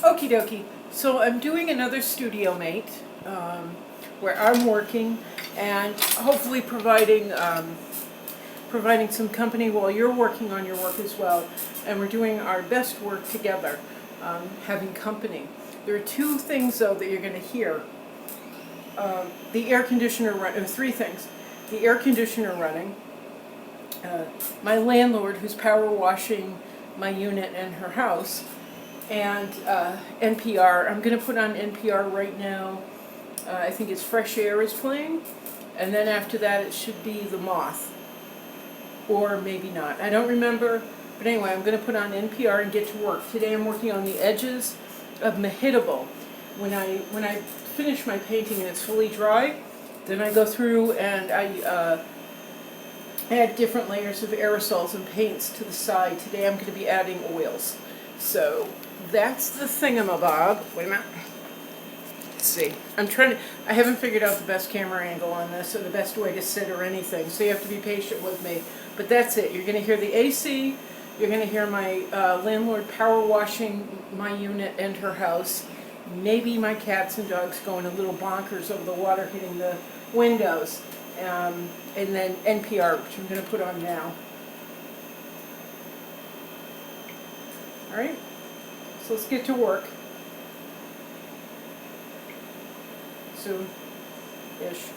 Okie dokie. So I'm doing another studio mate where I'm working and hopefully providing some company while you're working on your work as well. And we're doing our best work together, having company. There are two things though that you're going to hear. The air conditioner running, three things. The air conditioner running, my landlord who's power washing my unit and her house, and NPR. I'm going to put on NPR right now. I think it's Fresh Air is playing, and then after that it should be the Moth, or maybe not. I don't remember, but anyway, I'm going to put on NPR and get to work. Today I'm working on the edges of Mahitable. When I finish my painting and it's fully dry, then I go through and I add different layers of aerosols and paints to the side. Today I'm going to be adding oils. So that's the thingamabob. Wait a minute. Let's see. I haven't figured out the best camera angle on this or the best way to sit or anything, so you have to be patient with me. But that's it. You're going to hear the AC. You're going to hear my landlord power washing my unit and her house. Maybe my cats and dogs going a little bonkers over the water hitting the windows. And then NPR, which I'm going to put on now. Alright, so let's get to work. Soon-ish.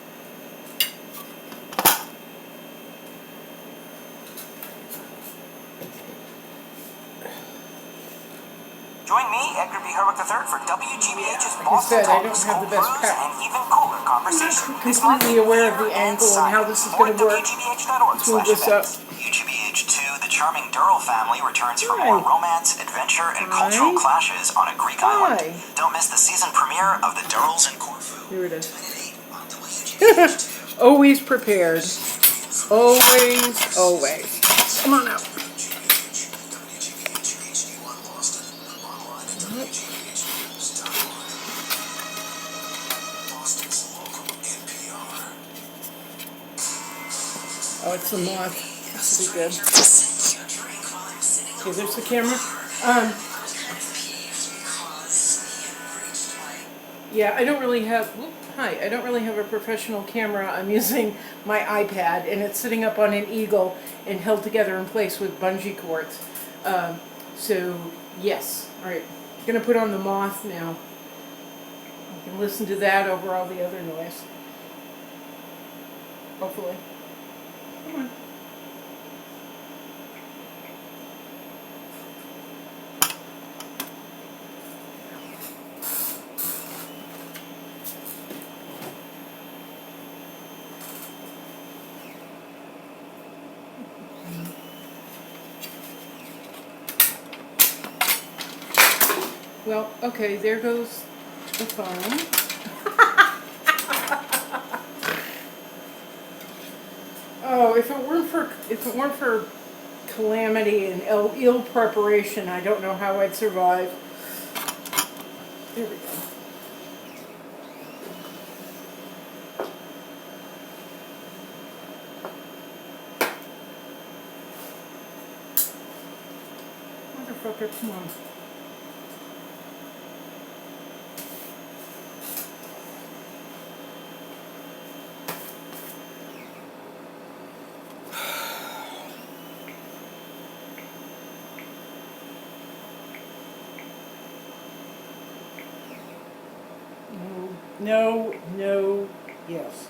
Join me, Edgar B. Herwick III, for WGBH's Boston Talks, cold brews, and even cooler conversation. I'm completely aware of the angle and how this is going to work. Let's move this up. WGBH 2, the charming Durrell family returns for more romance, adventure, and cultural clashes on a Greek island. Don't miss the season premiere of The Durrells in Corfu. Here it is. Always prepared. Always, always. Come on out. Oh, it's the Moth. This will be good. Okay, there's the camera. Yeah, I don't really have. I don't really have a professional camera. I'm using my iPad, and it's sitting up on an eagle and held together in place with bungee cords. So yes, all right. I'm gonna put on the Moth now. You can listen to that over all the other noise. Hopefully. Come on. Well, okay, there goes the phone. Oh, if it weren't for calamity and ill preparation, I don't know how I'd survive. There we go. Motherfucker, come on. No, no, yes.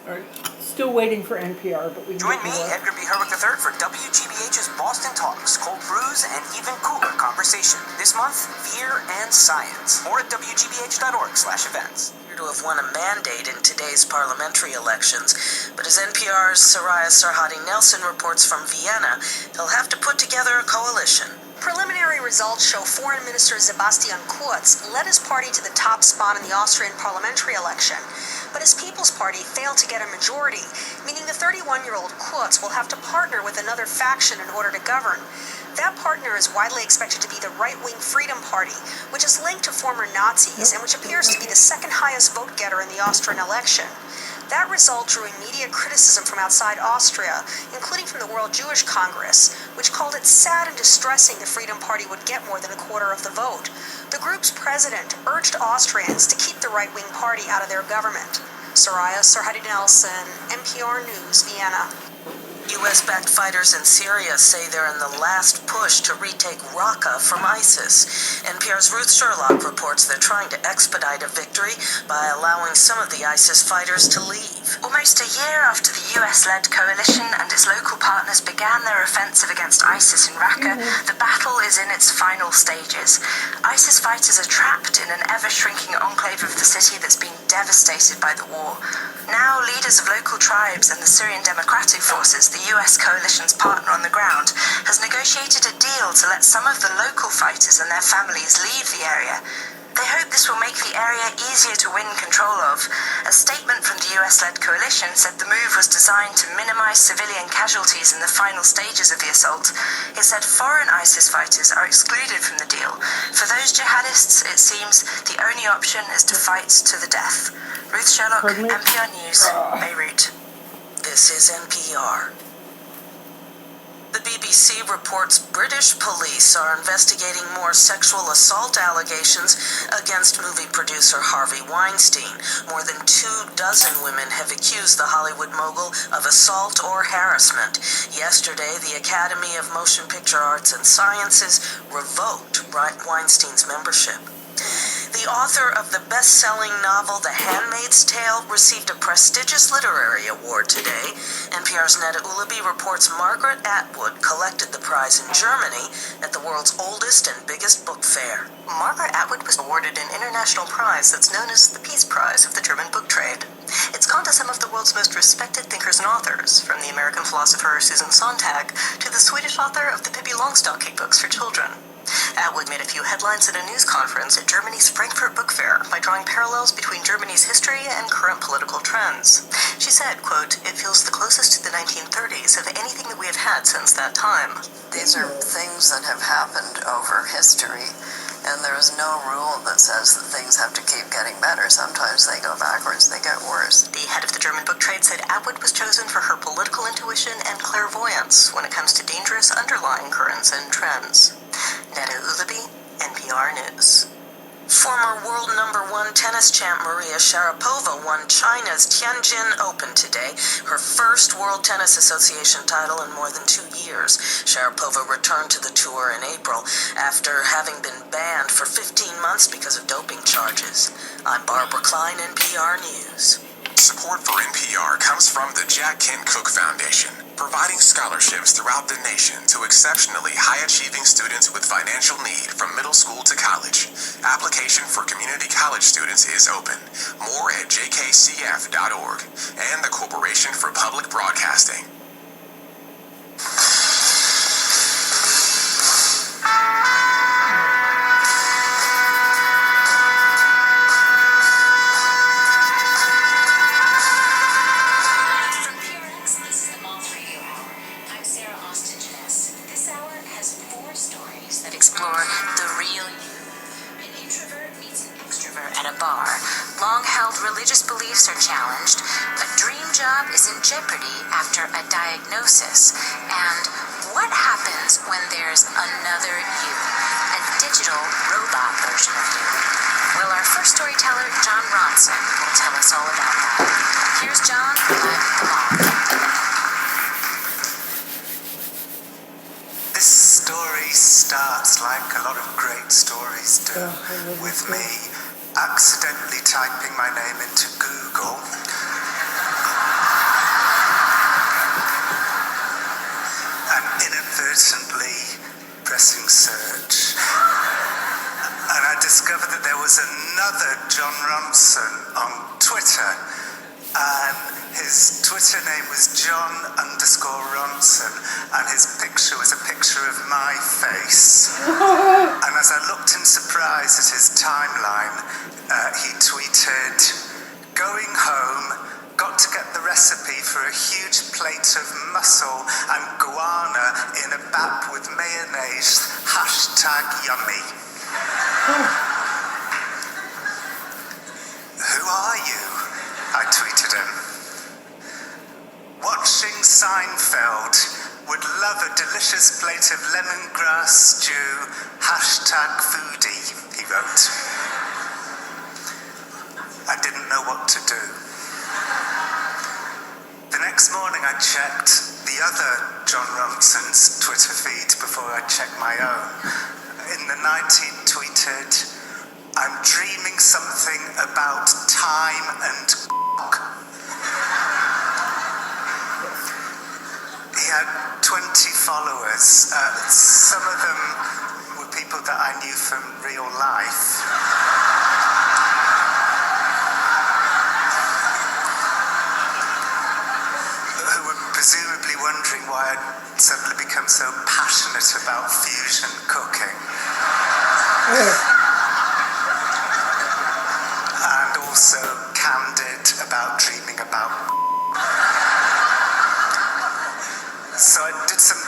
All right, still waiting for NPR, but we can Join me, Edgar B. Herwick III, for WGBH's Boston Talks, cold brews, and even cooler conversation. This month, beer and science. More at WGBH.org/events. To have won a mandate in today's parliamentary elections, but as NPR's Soraya Sarhadi Nelson reports from Vienna, they'll have to put together a coalition. Preliminary results show Foreign Minister Sebastian Kurz led his party to the top spot in the Austrian parliamentary election. But his People's Party failed to get a majority, meaning the 31-year-old Kurz will have to partner with another faction in order to govern. That partner is widely expected to be the right-wing Freedom Party, which is linked to former Nazis and which appears to be the second highest vote-getter in the Austrian election. That result drew immediate criticism from outside Austria, including from the World Jewish Congress, which called it sad and distressing the Freedom Party would get more than a quarter of the vote. The group's president urged Austrians to keep the right-wing party out of their government. Soraya Sarhadi Nelson, NPR News, Vienna. U.S.-backed fighters in Syria say they're in the last push to retake Raqqa from ISIS. NPR's Ruth Sherlock reports they're trying to expedite a victory by allowing some of the ISIS fighters to leave. Almost a year after the US-led coalition and its local partners began their offensive against ISIS in Raqqa, the battle is in its final stages. ISIS fighters are trapped in an ever-shrinking enclave of the city that's been devastated by the war. Now, leaders of local tribes and the Syrian Democratic Forces, the US coalition's partner on the ground, has negotiated a deal to let some of the local fighters and their families leave the area. They hope this will make the area easier to win control of. A statement from the US-led coalition said the move was designed to minimize civilian casualties in the final stages of the assault. It said foreign ISIS fighters are excluded from the deal. For those jihadists, it seems the only option is to fight to the death. Ruth Sherlock, NPR News, Beirut. This is NPR. The BBC reports British police are investigating more sexual assault allegations against movie producer Harvey Weinstein. More than 24 women have accused the Hollywood mogul of assault or harassment. Yesterday, the Academy of Motion Picture Arts and Sciences revoked Weinstein's membership. The author of the best-selling novel The Handmaid's Tale received a prestigious literary award today. NPR's Neda Ulaby reports Margaret Atwood collected the prize in Germany at the world's oldest and biggest book fair. Margaret Atwood was awarded an international prize that's known as the Peace Prize of the German book trade. It's gone to some of the world's most respected thinkers and authors, from the American philosopher Susan Sontag to the Swedish author of the Pippi Longstocking books for children. Atwood made a few headlines at a news conference at Germany's Frankfurt Book Fair by drawing parallels between Germany's history and current political trends. She said, quote, "It feels the closest to the 1930s of anything that we have had since that time." These are things that have happened over history, and there is no rule that says that things have to keep getting better. Sometimes they go backwards, they get worse. The head of the German book trade said Atwood was chosen for her political intuition and clairvoyance when it comes to dangerous underlying currents and trends. Neda Ulaby, NPR News. Former world #1 tennis champ Maria Sharapova won China's Tianjin Open today, her first World Tennis Association title in more than 2 years. Sharapova returned to the tour in April after having been banned for 15 months because of doping charges. I'm Barbara Klein, NPR News. Support for NPR comes from the Jack Kent Cook Foundation, providing scholarships throughout the nation to exceptionally high-achieving students with financial need from middle school to college. Application for community college students is open. More at jkcf.org and the Corporation for Public Broadcasting. Explore the real you. An introvert meets an extrovert at a bar. Long-held religious beliefs are challenged. A dream job is in jeopardy after a diagnosis. And what happens when there's another you? A digital robot version of you. Well, our first storyteller, John Ronson, will tell us all about that. Here's John, live at the Moth. This story starts like a lot of great stories do, with me accidentally typing my name into Google and inadvertently pressing search. And I discovered that there was another John Ronson on Twitter, and his Twitter name was John_Ronson, and his picture was a picture of my face. And as I looked in surprise at his timeline, he tweeted, "Going home, got to get the recipe for a huge plate of mussel and guana in a bap with mayonnaise, #yummy. Who are you? I tweeted him. Watching Seinfeld, would love a delicious plate of lemongrass stew, #foodie, he wrote. I didn't know what to do. The next morning I checked the other John Ronson's Twitter feed before I checked my own. In the night he tweeted, "I'm dreaming something about time and He had 20 followers. Some of them were people that I knew from real life. Who were presumably wondering why I'd suddenly become so passionate about fusion cooking. And also candid about dreaming about. So I did some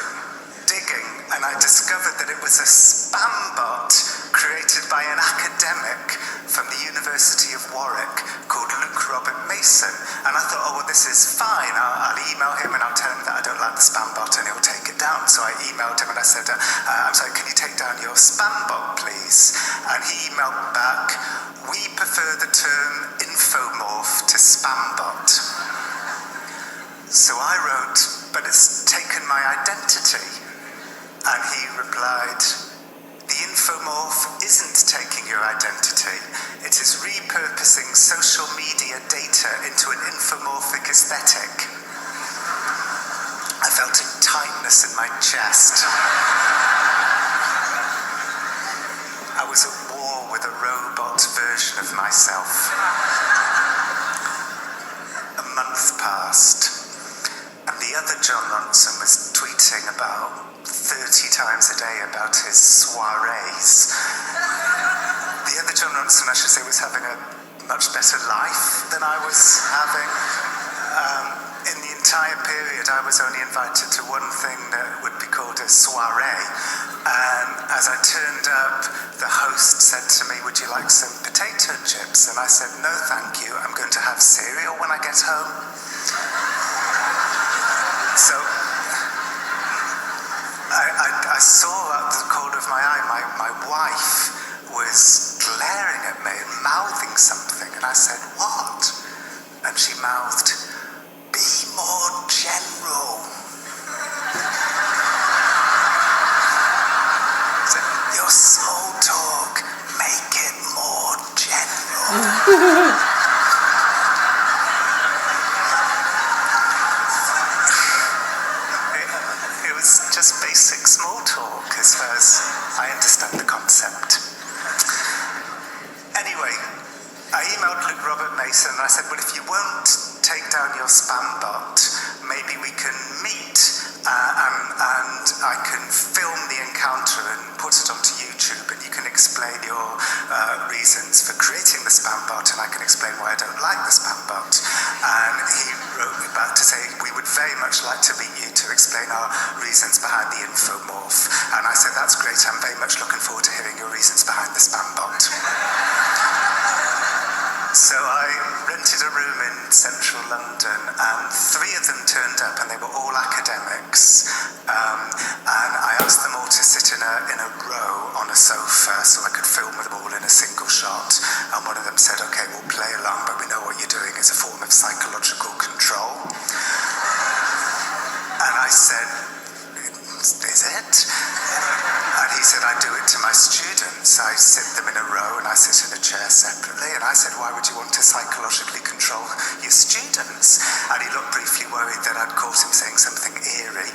digging and I discovered that it was a spam bot created by an academic from the University of Warwick called Luke Robert Mason. And I thought, oh, well, this is fine. I'll email him and I'll tell him that I don't like the spam bot and he'll take it down. So I emailed him and I said, I'm sorry, can you take down your spam bot, please? And he emailed back, we prefer the term infomorph to spam bot. So I wrote, but it's taken my identity. And he replied, the infomorph isn't taking your identity. It is repurposing social media data into an infomorphic aesthetic. I felt a tightness in my chest. I was at war with a robot version of myself. A month passed. And the other John Ronson was tweeting about 30 times a day about his soirees. The other John Ronson, I should say, was having a much better life than I was having. In the entire period, I was only invited to one thing that would be called a soiree. And as I turned up, the host said to me, would you like some potato chips? And I said, no, thank you. I'm going to have cereal when I get home. So I saw out the corner of my eye, my wife was glaring at me and mouthing something, and I said, what? And she mouthed, be more general. So, your small talk, make it more general. Just basic small talk as far as I understand the concept. Anyway, I emailed Luke Robert Mason and I said, well, if you won't take down your spam bot, maybe we can meet and I can film the encounter and put it onto YouTube and you can explain your reasons for creating the spam bot and I can explain why I don't like the spam bot. And he wrote me back to say, we would very much like to meet you to explain our reasons behind the infomorph. And I said, that's great, I'm very much looking forward to hearing your reasons behind the spam bot. So I rented a room in central London and 3 of them turned up and they were all academics. And I asked them all to sit in a row on a sofa so I could film them all in a single shot. And one of them said, okay, we'll play along, but we know what you're doing is a form of psychological control. And I said, is it? And he said, I do it to my students. I sit them in a row and I sit in a chair separately. And I said, why would you want to psychologically control your students? And he looked briefly worried that I'd caught him saying something eerie.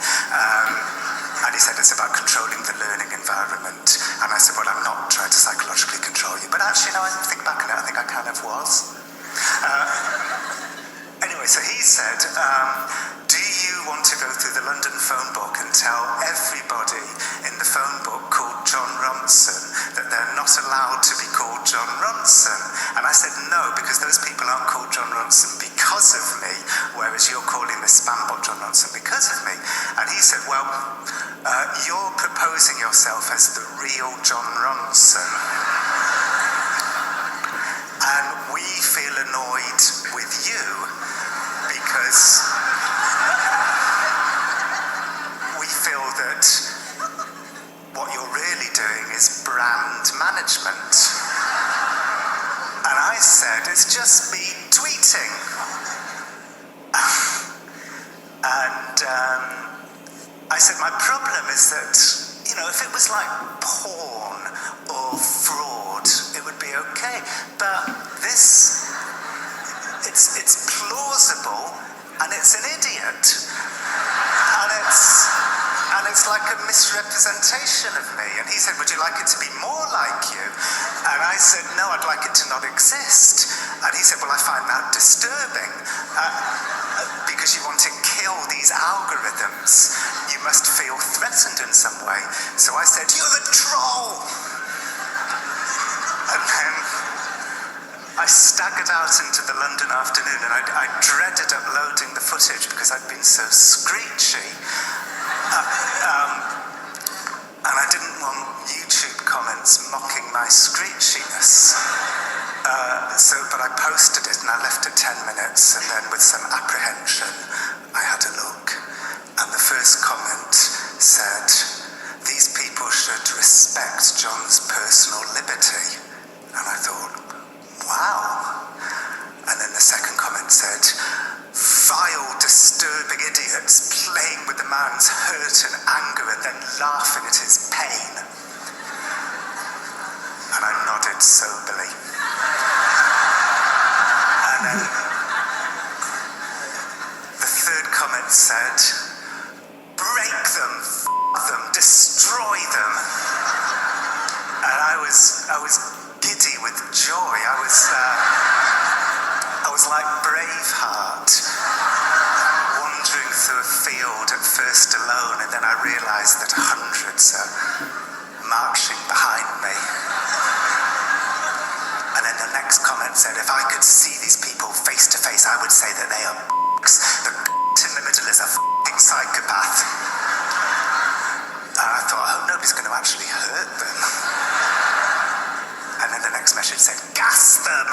And he said, it's about controlling the learning environment. And I said, well, I'm not trying to psychologically control you. But actually, no, I think back on it, I think I kind of was. Anyway, so he's said, do you want to go through the London phone book and tell everybody in the phone book called John Ronson that they're not allowed to be called John Ronson? And I said, no, because those people aren't called John Ronson because of me, whereas you're calling the spam bot John Ronson because of me. And he said, well, you're proposing yourself as the real John Ronson. And we feel annoyed with you because we feel that what you're really doing is brand management. And I said, it's just me tweeting. And I said, my problem is that, you know, if it was like porn or fraud, it would be okay. But this, it's plausible, and it's an idiot. And it's like a misrepresentation of me. And he said, would you like it to be more like you? And I said, no, I'd like it to not exist. And he said, well, I find that disturbing. Because you want to kill these algorithms. You must feel threatened in some way. So I said, you're the troll! And then I staggered out into the London afternoon, and I dreaded uploading the footage because I'd been so screechy. And I didn't want YouTube comments mocking my screechiness. But I posted it, and I left it 10 minutes, and then with some apprehension, I had a look. And the first comment said, these people should respect John's personal liberty. And I thought, wow. And then the second comment said, vile, disturbing idiots playing with the man's hurt and anger and then laughing at his pain. And I nodded soberly. And then the third comment said, break them, them, destroy them. And I was giddy with joy. I was like Braveheart, wandering through a field at first alone, and then I realised that hundreds are marching behind me. And then the next comment said, if I could see these people face to face, I would say that they are f***s. The in the middle is a f***ing psychopath. And I thought, I hope nobody's going to actually hurt them. And then the next message said, gas them.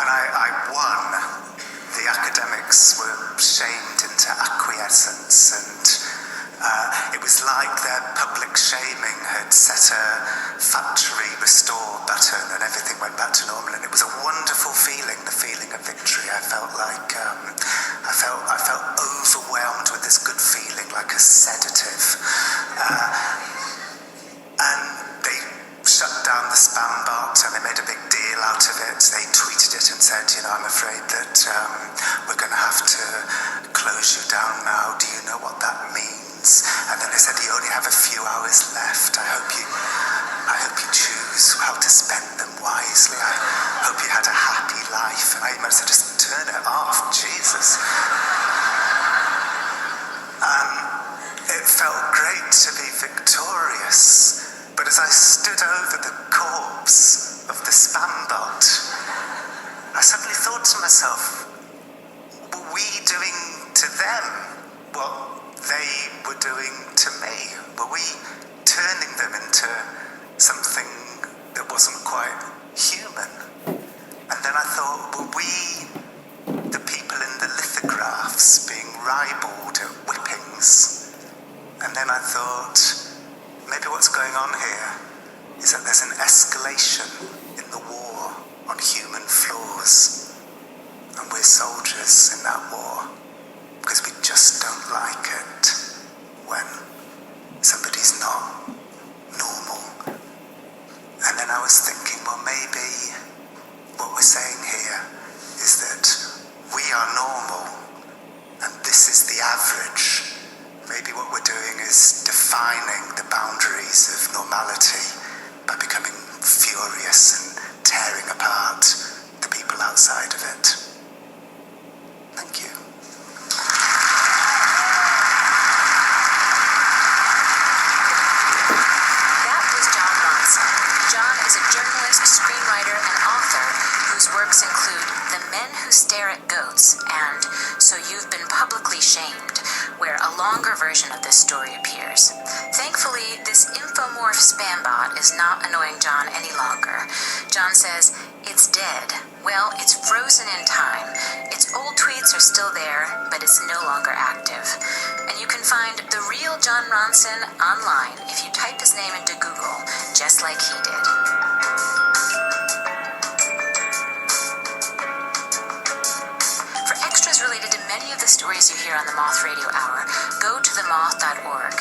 And I won. The academics were shamed into acquiescence, and it was like their public shaming had set a factory restore button and everything went back to normal, and it was a wonderful feeling, the feeling of victory. I felt like I felt overwhelmed with this good feeling, like a sedative. And they shut down the spam bot, and they made a big deal out of it. They tweeted it and said, you know, I'm afraid that we're going to have to close you down now. Do you know what that means? And then they said, you only have a few hours left. I hope you choose how to spend them wisely. I hope you had a happy life. And I must have just turn it off, Jesus. It felt great to be victorious. But as I stood over the corpse of the spam bot, I suddenly thought to myself, were we doing to them what they were doing to me? Were we turning them into something that wasn't quite human? And then I thought, were we the people in the lithographs being ribald at whippings? And then I thought, maybe what's going on here is that there's an escalation in the war on human flaws. And we're soldiers in that war because we just don't like it when somebody's not normal. And then I was thinking, well, maybe what we're saying here is that we are normal and this is the average. Maybe what we're doing is defining the boundaries of normality by becoming furious and tearing apart the people outside of it. Thank you. That was John Ronson. John is a journalist, screenwriter, and author whose works include The Men Who Stare at Goats and So You've Been Publicly Shamed, where a longer version of this story appears. Thankfully, this infomorph spam bot is not annoying John any longer. John says, it's dead. Well, it's frozen in time. Its old tweets are still there, but it's no longer active. And you can find the real John Ronson online if you type his name into Google, just like he did. For extras related to many of the stories you hear on the Moth Radio Hour, go to themoth.org.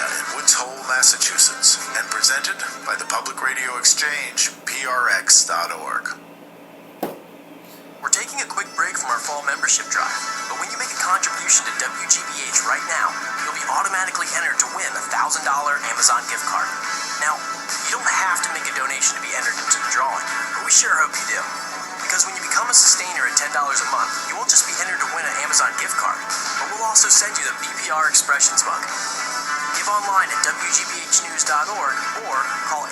In Woods Hole, Massachusetts, and presented by the Public Radio Exchange, prx.org. We're taking a quick break from our fall membership drive, but when you make a contribution to WGBH right now, you'll be automatically entered to win a $1,000 Amazon gift card. Now, you don't have to make a donation to be entered into the drawing, but we sure hope you do. Because when you become a sustainer at $10 a month, you won't just be entered to win an Amazon gift card, but we'll also send you the BPR Expressions mug. Give online at WGBHnews.org or call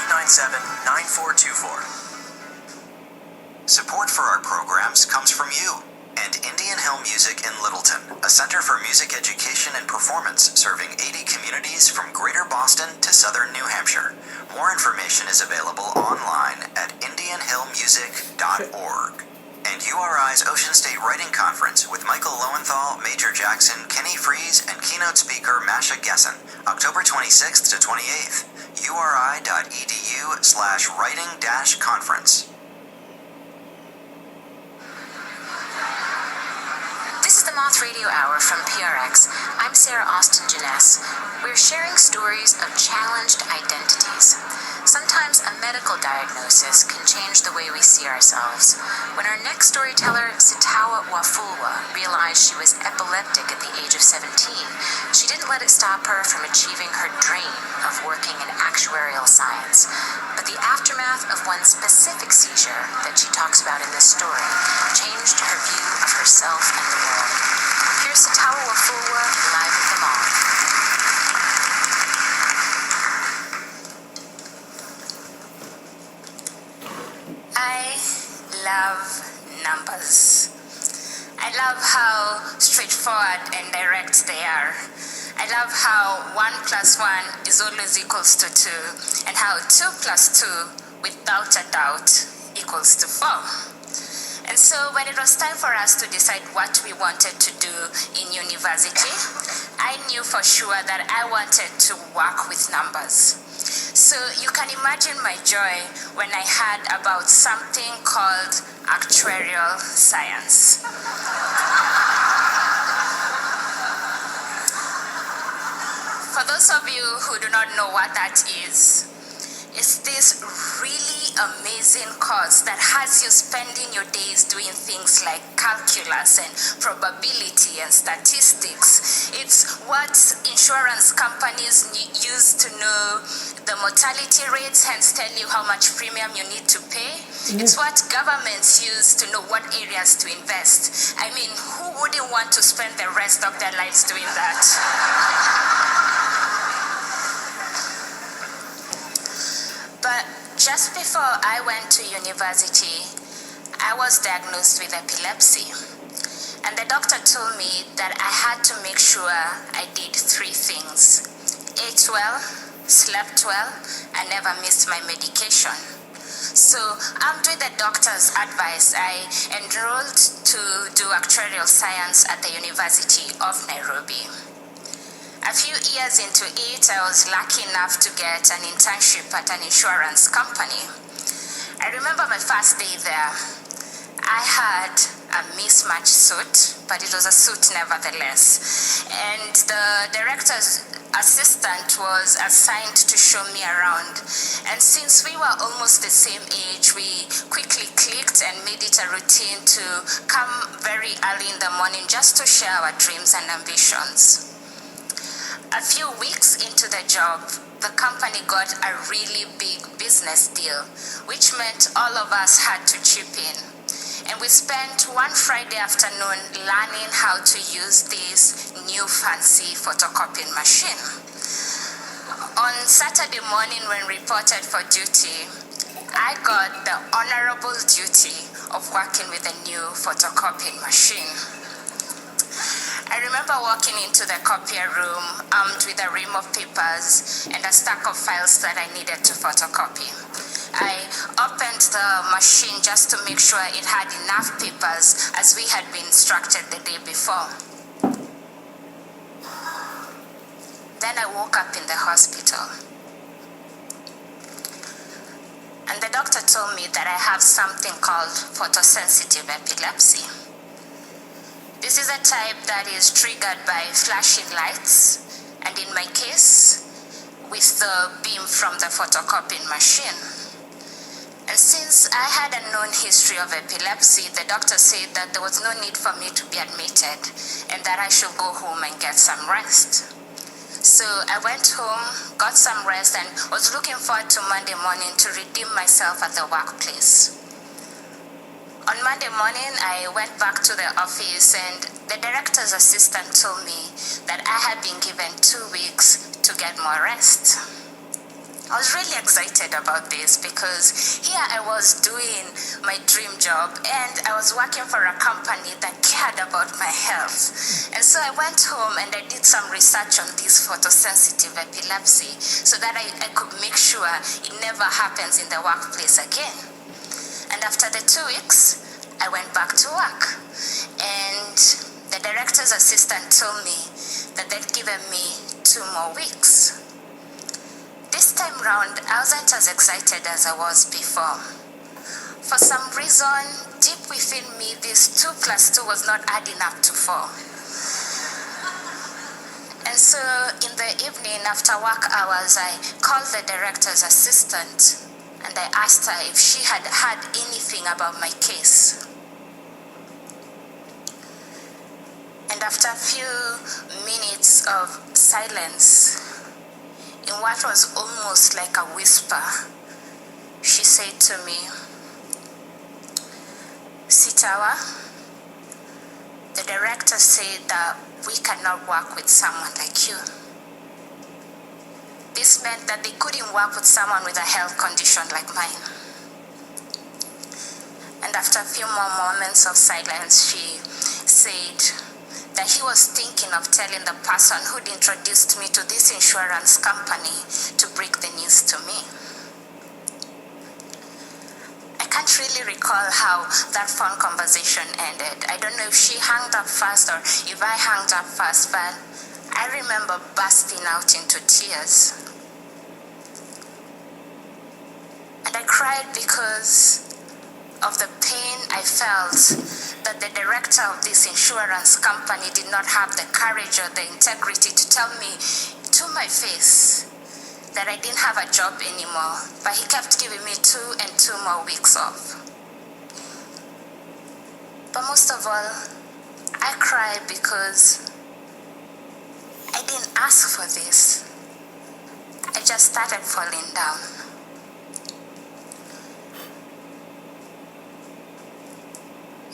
888-897-9424. Support for our programs comes from you and Indian Hill Music in Littleton, a center for music education and performance serving 80 communities from Greater Boston to Southern New Hampshire. More information is available online at indianhillmusic.org. And URI's Ocean State Writing Conference with Michael Lowenthal, Major Jackson, Kenny Freeze, and keynote speaker Masha Gessen, October 26th to 28th. uri.edu/writing-conference. This is the Moth Radio Hour from PRX. I'm Sarah Austin Janess. We're sharing stories of challenged identities. Sometimes a medical diagnosis can change the way we see ourselves. When our next storyteller, Sitawa Wafulwa, realized she was epileptic at the age of 17, she didn't let it stop her from achieving her dream of working in actuarial science. But the aftermath of one specific seizure that she talks about in this story changed her view of herself and the world. Here's Sitawa Wafulwa live at the Moth. I love numbers. I love how straightforward and direct they are. I love how 1 + 1 is always equals to 2, and how 2 + 2, without a doubt, equals to 4. And so when it was time for us to decide what we wanted to do in university, I knew for sure that I wanted to work with numbers. So you can imagine my joy when I heard about something called actuarial science. For those of you who do not know what that is, it's this really amazing course that has you spending your days doing things like calculus and probability and statistics. It's what insurance companies use to know the mortality rates, hence tell you how much premium you need to pay. It's what governments use to know what areas to invest. I mean, who wouldn't want to spend the rest of their lives doing that? But just before I went to university, I was diagnosed with epilepsy. And the doctor told me that I had to make sure I did 3 things: ate well, slept well, and never missed my medication. So, armed with the doctor's advice, I enrolled to do actuarial science at the University of Nairobi. A few years into it, I was lucky enough to get an internship at an insurance company. I remember my first day there. I had a mismatched suit, but it was a suit nevertheless. And the director's assistant was assigned to show me around. And since we were almost the same age, we quickly clicked and made it a routine to come very early in the morning just to share our dreams and ambitions. A few weeks into the job, the company got a really big business deal, which meant all of us had to chip in. And we spent one Friday afternoon learning how to use this new fancy photocopying machine. On Saturday morning when reported for duty, I got the honorable duty of working with a new photocopying machine. I remember walking into the copier room armed with a ream of papers and a stack of files that I needed to photocopy. I opened the machine just to make sure it had enough papers as we had been instructed the day before. Then I woke up in the hospital. And the doctor told me that I have something called photosensitive epilepsy. This is a type that is triggered by flashing lights, and in my case, with the beam from the photocopying machine. And since I had a known history of epilepsy, the doctor said that there was no need for me to be admitted and that I should go home and get some rest. So I went home, got some rest, and was looking forward to Monday morning to redeem myself at the workplace. On Monday morning, I went back to the office and the director's assistant told me that I had been given 2 weeks to get more rest. I was really excited about this because here I was doing my dream job and I was working for a company that cared about my health. And so I went home and I did some research on this photosensitive epilepsy so that I could make sure it never happens in the workplace again. And after the 2 weeks, I went back to work. And the director's assistant told me that they'd given me 2 more weeks. This time round, I wasn't as excited as I was before. For some reason, deep within me, this 2 plus 2 was not adding up to 4. And so in the evening, after work hours, I called the director's assistant and I asked her if she had heard anything about my case. And after a few minutes of silence, in what was almost like a whisper, she said to me, "Sitawa, the director said that we cannot work with someone like you." This meant that they couldn't work with someone with a health condition like mine. And after a few more moments of silence, she said that he was thinking of telling the person who'd introduced me to this insurance company to break the news to me. I can't really recall how that phone conversation ended. I don't know if she hung up first or if I hung up first, but I remember bursting out into tears. And I cried because of the pain I felt that the director of this insurance company did not have the courage or the integrity to tell me to my face that I didn't have a job anymore, but he kept giving me 2 and 2 more weeks off. But most of all, I cried because I didn't ask for this. I just started falling down.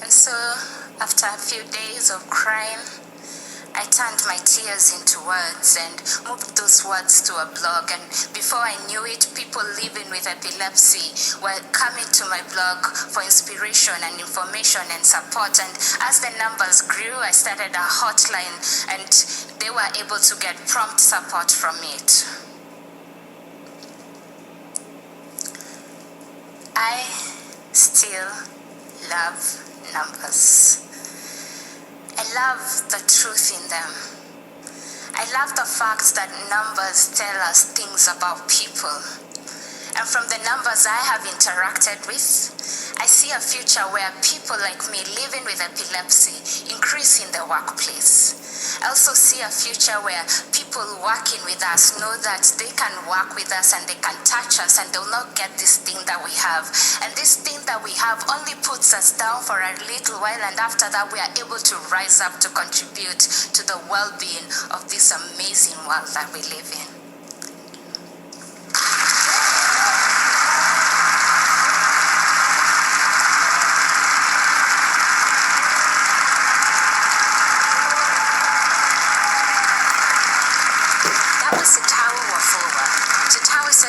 And so, after a few days of crying, I turned my tears into words and moved those words to a blog. And before I knew it, people living with epilepsy were coming to my blog for inspiration and information and support. And as the numbers grew, I started a hotline and they were able to get prompt support from it. I still love numbers. I love the truth in them. I love the fact that numbers tell us things about people. And from the numbers I have interacted with, I see a future where people like me living with epilepsy increase in the workplace. I also see a future where people working with us know that they can work with us and they can touch us and they'll not get this thing that we have. And this thing that we have only puts us down for a little while, and after that we are able to rise up to contribute to the well-being of this amazing world that we live in.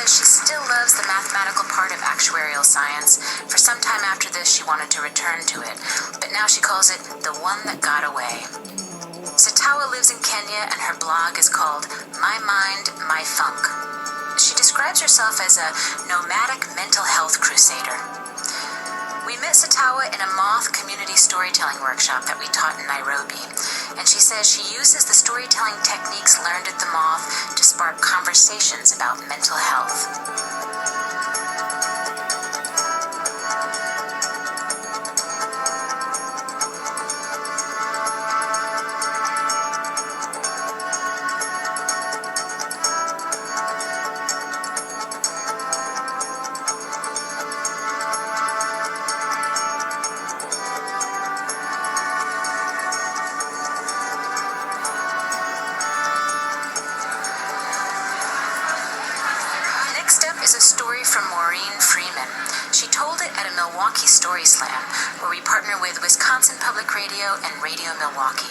She still loves the mathematical part of actuarial science. For some time after this, she wanted to return to it, but now she calls it the one that got away. Satawa lives in Kenya, and her blog is called My Mind, My Funk. She describes herself as a nomadic mental health crusader. We met Satawa in a Moth community storytelling workshop that we taught in Nairobi, and she says she uses the storytelling techniques learned at the Moth to spark conversations about mental health. Story Slam, where we partner with Wisconsin Public Radio and Radio Milwaukee.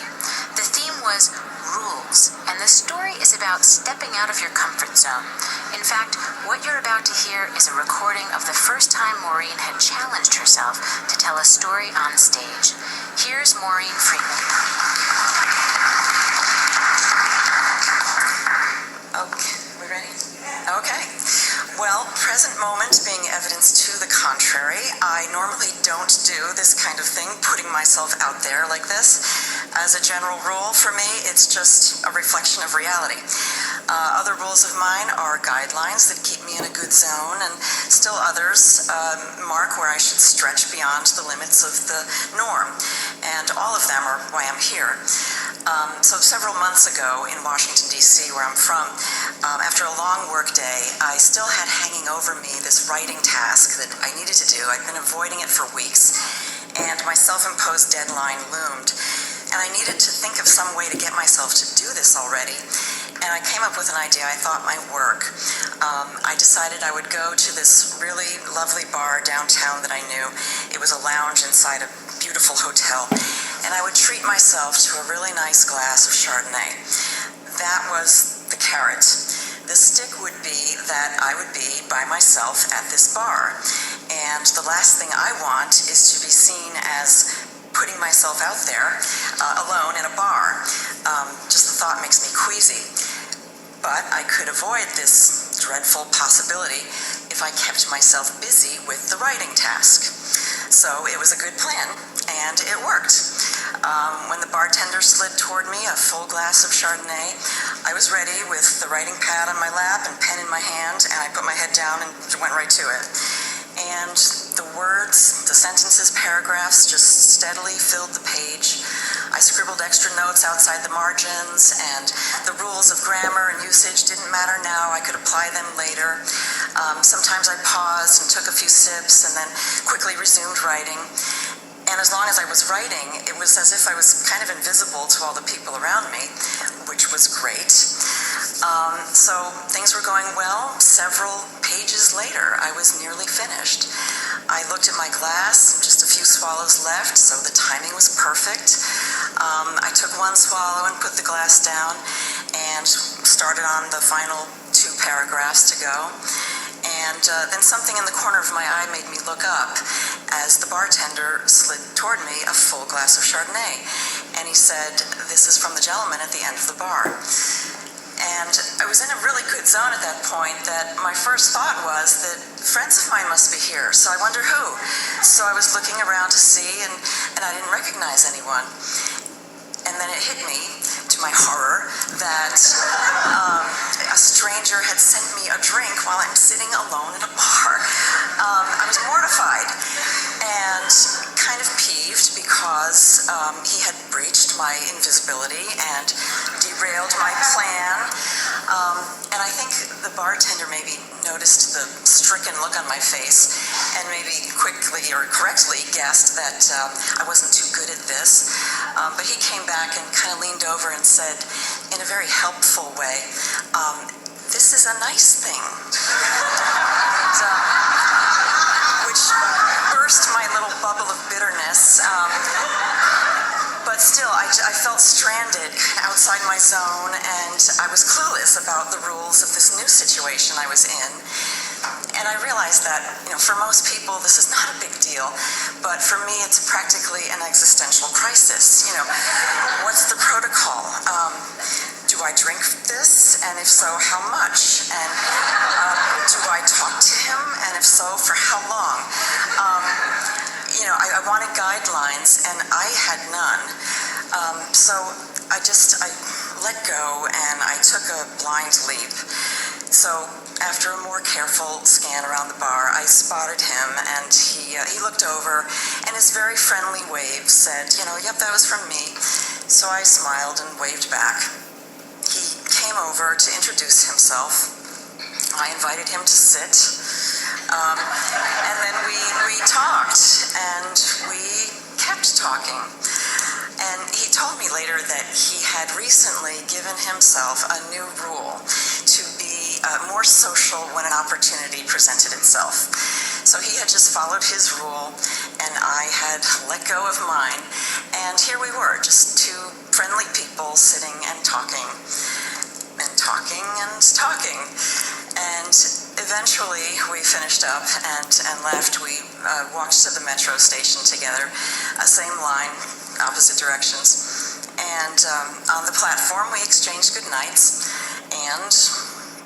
The theme was rules, and the story is about stepping out of your comfort zone. In fact, what you're about to hear is a recording of the first time Maureen had challenged herself to tell a story on stage. Here's Maureen Freeman. Okay, we ready? Okay. Well, present moment being evidence to the contrary, I normally don't do this kind of thing, putting myself out there like this. As a general rule, for me, it's just a reflection of reality. Other rules of mine are guidelines that keep me in a good zone, and still others mark where I should stretch beyond the limits of the norm. And all of them are why I'm here. So several months ago in Washington, D.C., where I'm from, after a long work day, I still had hanging over me this writing task that I needed to do. I'd been avoiding it for weeks, and my self-imposed deadline loomed. And I needed to think of some way to get myself to do this already. And I came up with an idea I thought might work. I decided I would go to this really lovely bar downtown that I knew. It was a lounge inside a beautiful hotel. And I would treat myself to a really nice glass of Chardonnay. That was the carrot. The stick would be that I would be by myself at this bar. And the last thing I want is to be seen as putting myself out there alone in a bar. Just the thought makes me queasy. But I could avoid this dreadful possibility if I kept myself busy with the writing task. So it was a good plan, and it worked. When the bartender slid toward me a full glass of Chardonnay, I was ready with the writing pad on my lap and pen in my hand, and I put my head down and went right to it. And the words, the sentences, paragraphs just steadily filled the page. I scribbled extra notes outside the margins, and the rules of grammar and usage didn't matter now. I could apply them later. Sometimes I paused and took a few sips and then quickly resumed writing. And as long as I was writing, it was as if I was kind of invisible to all the people around me, which was great. So things were going well. Several pages later, I was nearly finished. I looked at my glass, just a few swallows left, so the timing was perfect. I took one swallow and put the glass down and started on the final 2 paragraphs to go. And then something in the corner of my eye made me look up as the bartender slid toward me a full glass of Chardonnay. And he said, "This is from the gentleman at the end of the bar." And I was in a really good zone at that point that my first thought was that friends of mine must be here, so I wonder who. So I was looking around to see, and I didn't recognize anyone. And then it hit me, to my horror, that a stranger had sent me a drink while I'm sitting alone in a bar. I was mortified and kind of peeved because he had breached my invisibility and derailed my plan. And I think the bartender maybe noticed the stricken look on my face and maybe quickly or correctly guessed that I wasn't too good at this. But he came back and kind of leaned over and said, in a very helpful way, this is a nice thing. Which burst my little bubble of bitterness. But still, I felt stranded outside my zone, and I was clueless about the rules of this new situation I was in. And I realized that, for most people, this is not a big deal, but for me, it's practically an existential crisis. What's the protocol? Do I drink this? And if so, how much? And do I talk to him? And if so, for how long? I wanted guidelines, and I had none. So I let go, and I took a blind leap. So after a more careful scan around the bar, I spotted him, and he looked over, and his very friendly wave said, yep, that was from me. So I smiled and waved back. He came over to introduce himself. I invited him to sit, and then we talked, and we kept talking. And he told me later that he had recently given himself a new rule to be more social when an opportunity presented itself. So he had just followed his rule, and I had let go of mine. And here we were, just two friendly people sitting and talking, and talking and talking. And eventually we finished up and left. We walked to the metro station together, same line, opposite directions. And on the platform we exchanged good nights and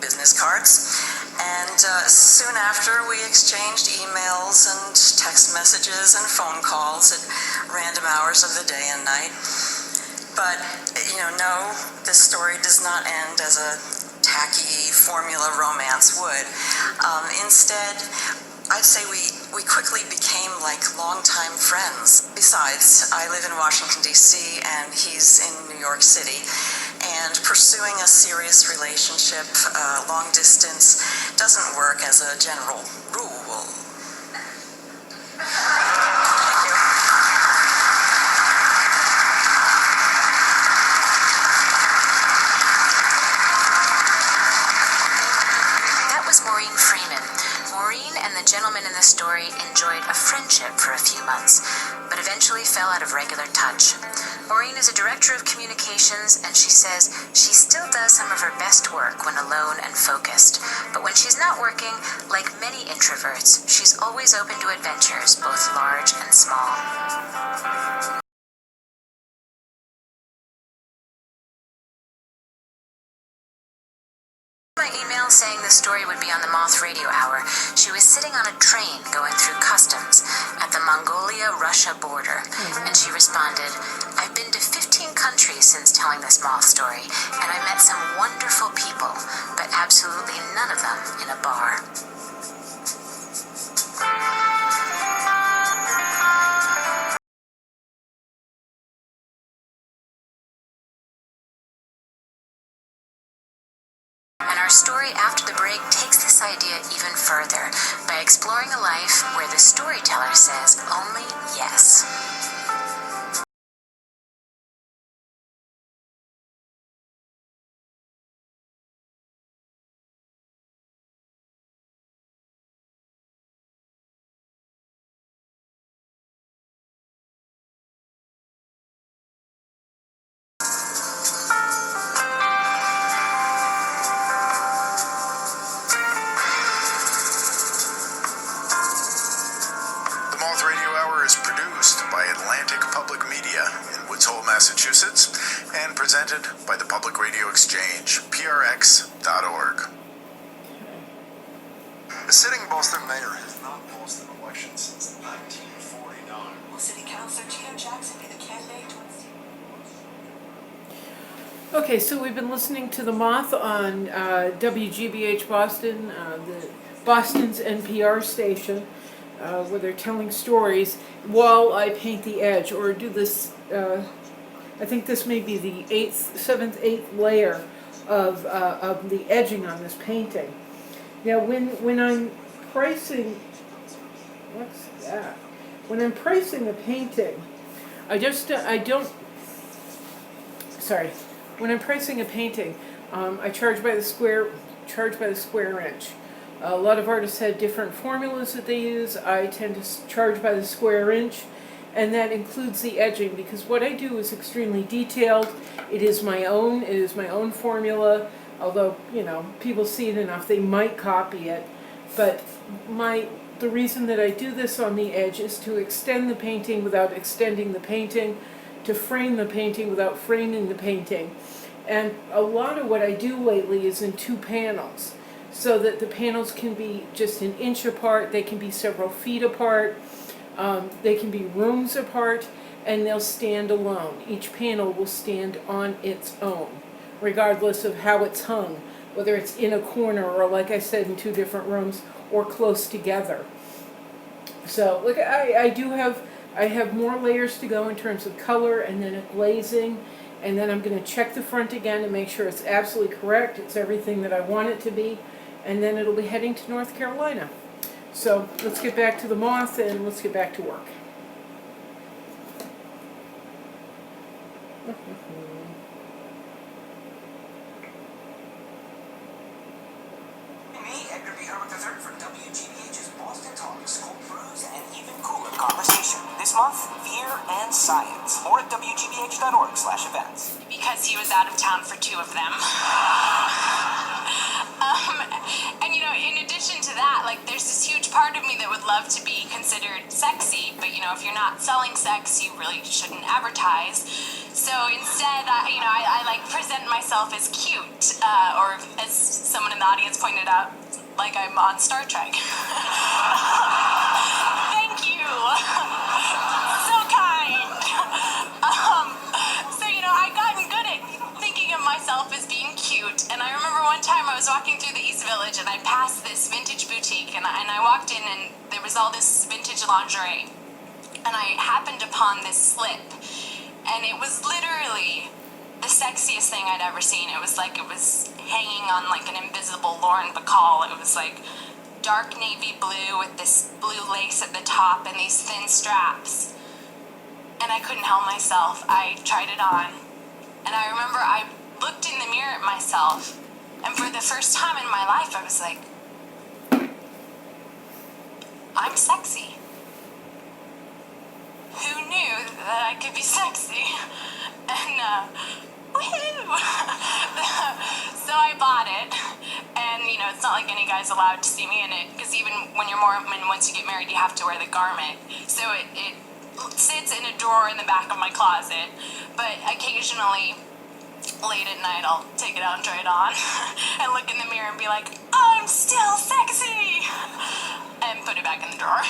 business cards. And soon after we exchanged emails and text messages and phone calls at random hours of the day and night. But, no, this story does not end as a tacky formula romance would. Instead, I'd say we quickly became like longtime friends. Besides, I live in Washington, D.C., and he's in New York City. And pursuing a serious relationship, long distance, doesn't work as a general rule. Thank you. That was Maureen Freeman. Maureen and the gentleman in the story enjoyed a friendship for a few months, but eventually fell out of regular touch. Maureen is a director of communications, and she says she still does some of her best work when alone and focused. But when she's not working, like many introverts, she's always open to adventures, both large and small. My email saying the story would be on the Moth radio hour. She was sitting on a train going through customs at the Mongolia-Russia border, and she responded, I've been to 15 countries since telling this Moth story, and I met some wonderful people, but absolutely none of them in a bar. Our story after the break takes this idea even further by exploring a life where the storyteller says only yes. The Moth Radio Hour Hour is produced by Atlantic Public Media in Woods Hole, Massachusetts, and presented by the Public Radio Exchange, prx.org. The sitting Boston mayor has not lost an election since 1949. Will City Councilor Gino Jackson be the candidate? Okay, so we've been listening to the Moth on WGBH Boston, Boston's NPR station, where they're telling stories while I paint the edge, or do this. I think this may be the seventh, eighth layer of the edging on this painting. Now, when I'm pricing, what's that? When I'm pricing a painting, When I'm pricing a painting, I charge by the square inch. A lot of artists have different formulas that they use. I tend to charge by the square inch, and that includes the edging, because what I do is extremely detailed. It is my own formula. Although, people see it enough, they might copy it. But the reason that I do this on the edge is to extend the painting without extending the painting, to frame the painting without framing the painting. And a lot of what I do lately is in 2 panels, so that the panels can be just an inch apart, they can be several feet apart, they can be rooms apart, and they'll stand alone. Each panel will stand on its own, regardless of how it's hung, whether it's in a corner or, like I said, in 2 different rooms or close together. So look, I have more layers to go in terms of color, and then a glazing, and then I'm going to check the front again to make sure it's absolutely correct, it's everything that I want it to be, and then it'll be heading to North Carolina. So let's get back to the Moth and let's get back to work. For WGBH's Boston Talks, cold brews, and even cooler conversation. This month, beer and science. More at WGBH.org/events. Because he was out of town for 2 of them. And in addition to that, there's this huge part of me that would love to be considered sexy, but if you're not selling sex, you really shouldn't advertise. So instead, I present myself as cute, or as someone in the audience pointed out, like I'm on Star Trek. Thank you. So kind. I've gotten good at thinking of myself as being cute, and I remember one time I was walking through the East Village and I passed this vintage boutique, and I walked in and there was all this vintage lingerie, and I happened upon this slip, and it was literally the sexiest thing I'd ever seen. It was hanging on an invisible Lauren Bacall. It was dark navy blue with this blue lace at the top and these thin straps. And I couldn't help myself. I tried it on. And I remember I looked in the mirror at myself, and for the first time in my life I was like, I'm sexy. Who knew that I could be sexy? And woohoo! So I bought it, and it's not like any guy's allowed to see me in it, because even when you're Mormon, once you get married, you have to wear the garment. So it sits in a drawer in the back of my closet, but occasionally, late at night, I'll take it out and try it on, and look in the mirror and be like, I'm still sexy! And put it back in the drawer.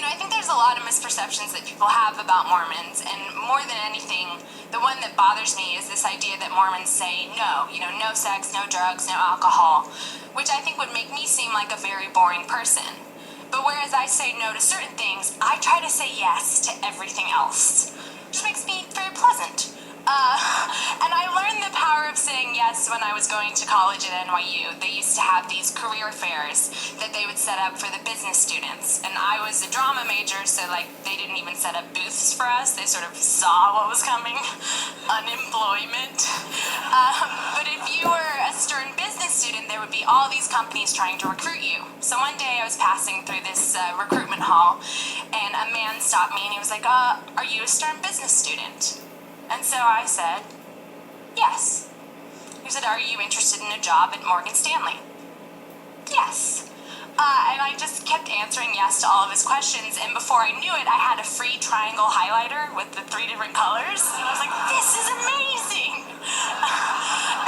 I think there's a lot of misperceptions that people have about Mormons, and more than anything, the one that bothers me is this idea that Mormons say no, no sex, no drugs, no alcohol, which I think would make me seem like a very boring person. But whereas I say no to certain things, I try to say yes to everything else, which makes me very pleasant. And I learned the power of saying yes when I was going to college at NYU. They used to have these career fairs that they would set up for the business students. And I was a drama major, so they didn't even set up booths for us. They sort of saw what was coming. Unemployment. But if you were a stern business student, there would be all these companies trying to recruit you. So one day I was passing through this recruitment hall, and a man stopped me and he was like, are you a stern business student? And so I said, yes. He said, are you interested in a job at Morgan Stanley? Yes. And I just kept answering yes to all of his questions, and before I knew it, I had a free triangle highlighter with the 3 different colors, and I was like, this is amazing!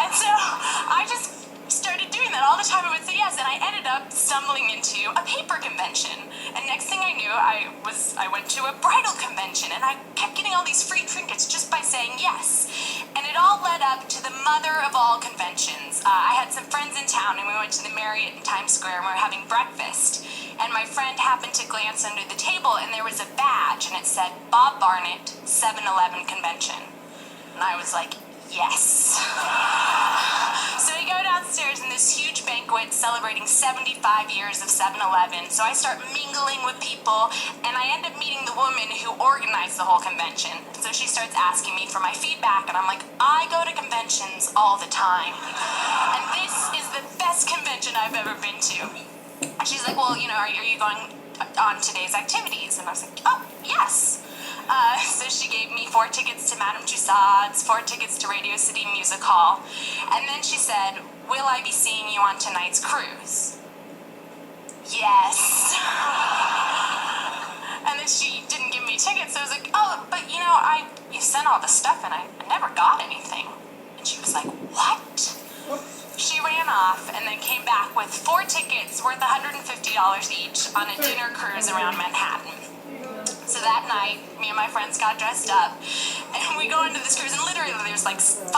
And so I just started doing that all the time. I would say yes, and I ended up stumbling into a paper convention, and next thing I knew, I went to a bridal convention, and I kept getting all these free trinkets just by saying yes. And it all led up to the mother of all conventions. I had some friends in town, and we went to the Marriott in Times Square, and we were having breakfast. And my friend happened to glance under the table, and there was a badge, and it said, Bob Barnett, 7-Eleven Convention. And I was like, yes. So we go downstairs in this huge banquet celebrating 75 years of 7-Eleven. So I start mingling with people, and I end up meeting the woman who organized the whole convention. So she starts asking me for my feedback, and I'm like, I go to conventions all the time. And this is the best convention I've ever been to. And she's like, well, are you going on today's activities? And I was like, oh, yes. So she gave me 4 tickets to Madame Tussauds, 4 tickets to Radio City Music Hall, and then she said, will I be seeing you on tonight's cruise? Yes. And then she didn't give me tickets, so I was like, oh, but you sent all the stuff and I never got anything. And she was like, what? She ran off and then came back with 4 tickets worth $150 each on a dinner cruise around Manhattan. So that night, me and my friends got dressed up, and we go into this cruise, and literally there's like 500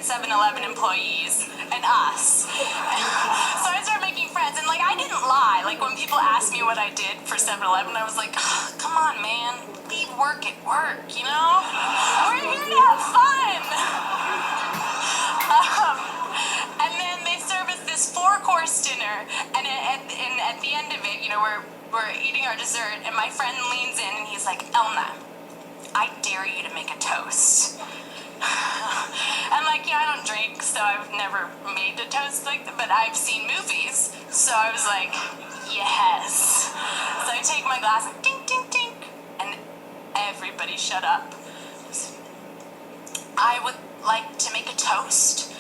7-Eleven employees and us. So I started making friends, and I didn't lie. When people asked me what I did for 7-Eleven, I was like, oh, come on, man, leave work at work, We're here to have fun. And then they serve us this 4-course dinner, and at the end of it, we're eating our dessert, and my friend leans in, and he's like, Elna, I dare you to make a toast. And I don't drink, so I've never made a toast like that, but I've seen movies, so I was like, yes. So I take my glass, and tink, tink, tink, and everybody shut up. I would like to make a toast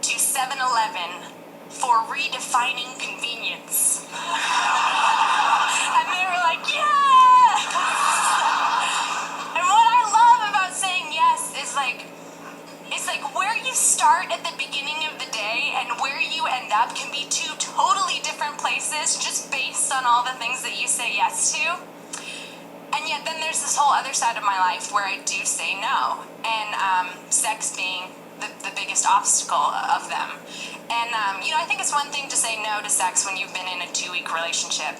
to 7-Eleven for redefining convenience. And they were like, yeah! And what I love about saying yes is it's where you start at the beginning of the day and where you end up can be 2 totally different places just based on all the things that you say yes to. And yet then there's this whole other side of my life where I do say no, and sex being the biggest obstacle of them. And, I think it's one thing to say no to sex when you've been in a 2-week relationship,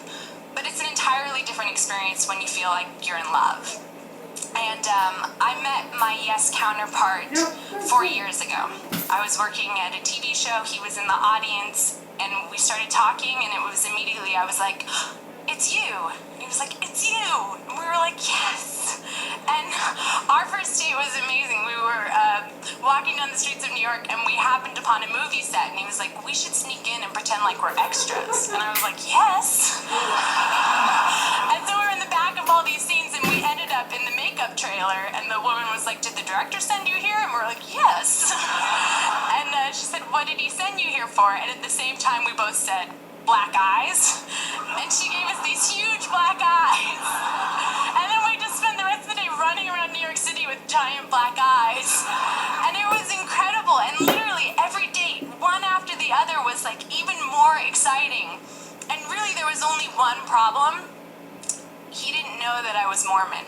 but it's an entirely different experience when you feel like you're in love. And I met my yes counterpart 4 years ago. I was working at a TV show, he was in the audience, and we started talking, and it was immediately, I was like, it's you. And he was like, it's you. And we were like, yes. And our first date was amazing. We were walking down the streets of New York, and we happened upon a movie set, and he was like, we should sneak in and pretend like we're extras. And I was like, yes. And so we were in the back of all these scenes, and we ended up in the makeup trailer, and the woman was like, did the director send you here? And we were like, yes. And she said, what did he send you here for? And at the same time, we both said, black eyes. And she gave us these huge black eyes. And then we just spent the rest of the day running around New York City with giant black eyes. And it was incredible. And literally every date, one after the other, was even more exciting. And really there was only one problem. He didn't know that I was Mormon.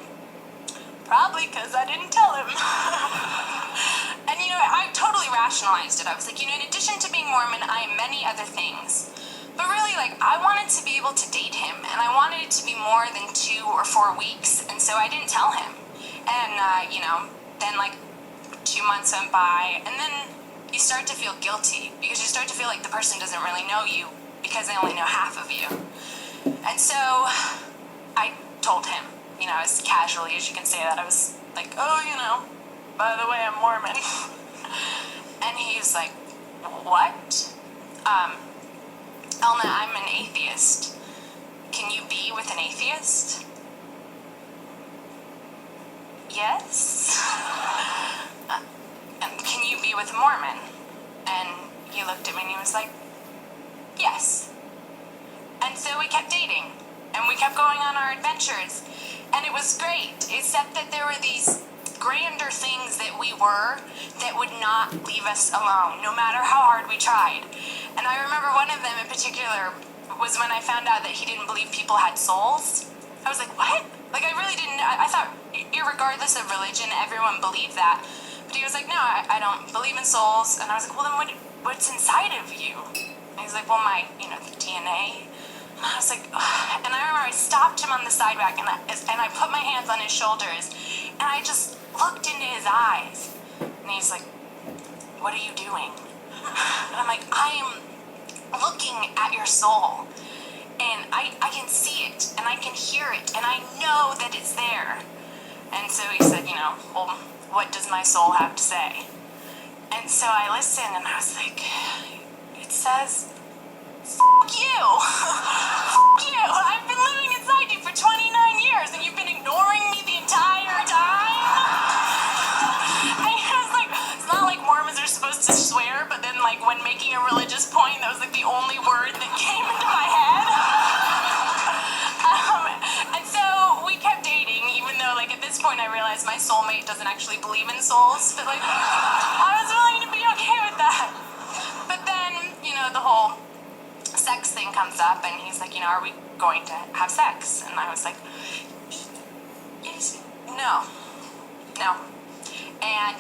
Probably because I didn't tell him. And I totally rationalized it. I was like, in addition to being Mormon, I am many other things. But really, I wanted to be able to date him, and I wanted it to be more than 2 or 4 weeks, and so I didn't tell him. And, then 2 months went by, and then you start to feel guilty, because you start to feel like the person doesn't really know you, because they only know half of you. And so, I told him, as casually as you can say that, I was like, oh, by the way, I'm Mormon. And he's like, what? Elna, I'm an atheist. Can you be with an atheist? Yes. And can you be with a Mormon? And he looked at me and he was like, yes. And so kept dating, and we kept going on our adventures, and it was great, except that there were these grander things that we were that would not leave us alone, no matter how hard we tried. And I remember one of them in particular was when I found out that he didn't believe people had souls. I was like, what? Like, I really didn't, I thought, irregardless of religion, everyone believed that. But he was like, no, I don't believe in souls. And I was like, well, then what's inside of you? And he's like, well, my, the DNA. And I was like, ugh. And I remember I stopped him on the sidewalk, and I put my hands on his shoulders, and I just looked into his eyes. And he's like, what are you doing? And I'm like, I am looking at your soul, and I can see it, and I can hear it, and I know that it's there. And so he said, well, what does my soul have to say? And so I listened, and I was like, it says, fuck you. Fuck you. I've been living inside you for 29 years, and you've been ignoring me the entire time. And I was like, it's not like Mormons are supposed to swear, but then like when making a religious point, that was like the only word that came into my head. And so we kept dating, even though like at this point I realized my soulmate doesn't actually believe in souls, but like I was willing to be okay with that. But then, the whole sex thing comes up, and he's like, are we going to have sex? And I was like, no. And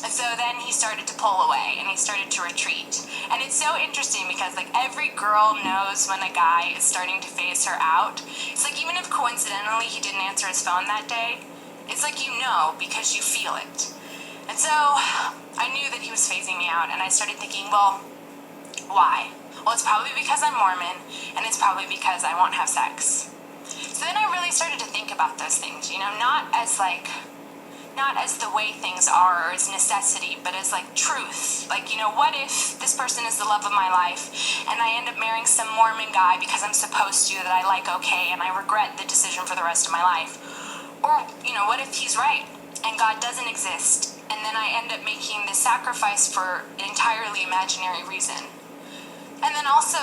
so then he started to pull away, and he started to retreat. And it's so interesting because like every girl knows when a guy is starting to phase her out. It's like even if coincidentally he didn't answer his phone that day, it's like because you feel it. And so I knew that he was phasing me out, and I started thinking, well, why? Well, it's probably because I'm Mormon, and it's probably because I won't have sex. So then I really started to think about those things, not as the way things are or as necessity, but as like truth. Like, what if this person is the love of my life, and I end up marrying some Mormon guy because I'm supposed to, that I like okay, and I regret the decision for the rest of my life? Or, what if he's right, and God doesn't exist, and then I end up making this sacrifice for an entirely imaginary reason? And then also,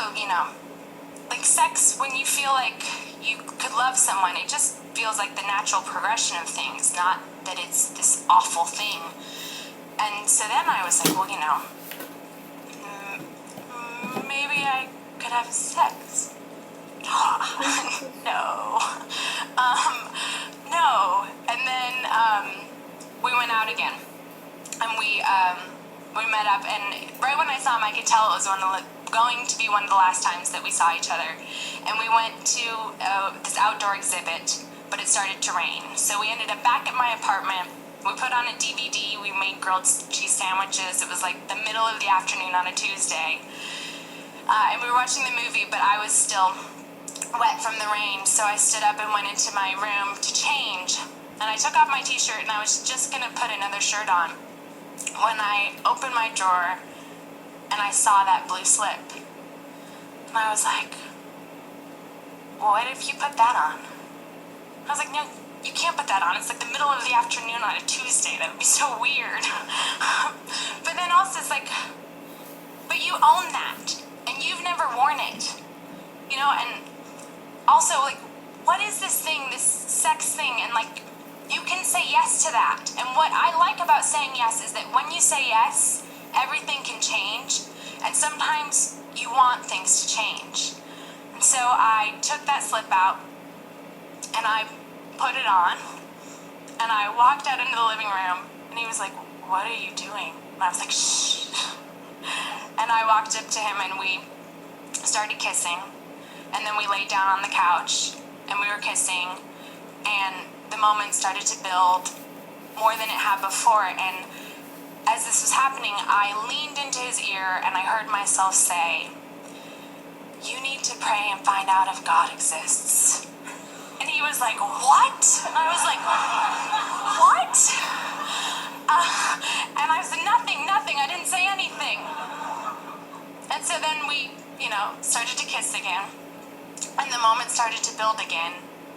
like sex, when you feel like you could love someone, it just feels like the natural progression of things, not that it's this awful thing. And so then I was like, well, maybe I could have sex. No. No. And then we went out again, and we met up, and right when I saw him, I could tell it was going to be one of the last times that we saw each other. And we went to this outdoor exhibit, but it started to rain. So we ended up back at my apartment. We put on a DVD. We made grilled cheese sandwiches. It was like the middle of the afternoon on a Tuesday. And we were watching the movie, but I was still wet from the rain. So I stood up and went into my room to change. And I took off my t-shirt, and I was just going to put another shirt on when I opened my drawer and I saw that blue slip. And I was like, well, what if you put that on? I was like, no, you can't put that on. It's like the middle of the afternoon on a Tuesday. That would be so weird. But then also it's like, but you own that, and you've never worn it. And also, like, what is this thing, this sex thing? And like, you can say yes to that. And what I like about saying yes is that when you say yes, everything can change, and sometimes you want things to change. And so I took that slip out, and I put it on, and I walked out into the living room, and he was like, what are you doing? And I was like, shh. And I walked up to him, and we started kissing, and then we laid down on the couch, and we were kissing, and the moment started to build more than it had before. And as this was happening, I leaned into his ear, and I heard myself say, you need to pray and find out if God exists. And he was like, what? And I was like, what? And I said, nothing, I didn't say anything. And so then we, started to kiss again, and the moment started to build again.